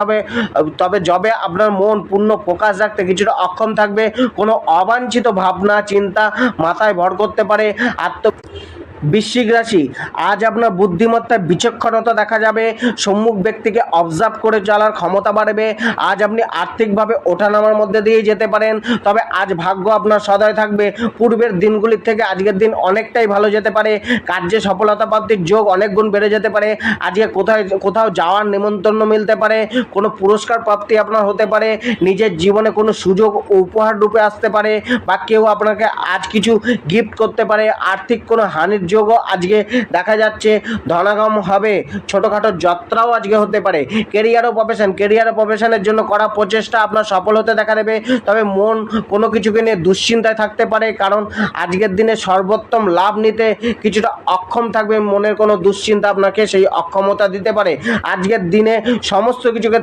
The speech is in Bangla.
হবে। তবে জবে আপনার মন পূর্ণ ফোকাস রাখতে কিছুটা অক্ষম থাকবে। কোনো অবাঞ্ছিত ভাবনা চিন্তা মাথায় ভর করতে পারে। বৃশ্চিক রাশি, আজ আপনার বুদ্ধিমত্তায় বিচক্ষণতা দেখা যাবে। সম্মুখ ব্যক্তিকে অবজার্ভ করে চলার ক্ষমতা বাড়বে। আজ আপনি আর্থিকভাবে ওঠানামার মধ্যে দিয়ে যেতে পারেন। তবে আজ ভাগ্য আপনার সদয় থাকবে। পূর্বের দিনগুলির থেকে আজকের দিন অনেকটাই ভালো যেতে পারে। কার্যে সফলতা প্রাপ্তির যোগ অনেক গুণ বেড়ে যেতে পারে। আজকে কোথাও যাওয়ার নিমন্ত্রণ মিলতে পারে। কোনো পুরস্কার প্রাপ্তি আপনার হতে পারে। নিজের জীবনে কোনো সুযোগ উপহার রূপে আসতে পারে, বা কেউ আপনাকে আজ কিছু গিফট করতে পারে। আর্থিক কোনো হানির যোগও আজকে দেখা যাচ্ছে। ধনাগম হবে। ছোটোখাটো যাত্রাও আজকে হতে পারে। কেরিয়ার ও প্রফেশনের জন্য করা প্রচেষ্টা আপনার সফল হতে দেখা দেবে। তবে মন কোনো কিছুকে নিয়ে দুশ্চিন্তায় থাকতে পারে, কারণ আজকের দিনে সর্বোত্তম লাভ নিতে কিছুটা অক্ষম থাকবে। মনের কোনো দুশ্চিন্তা আপনাকে সেই অক্ষমতা দিতে পারে। আজকের দিনে সমস্ত কিছুকে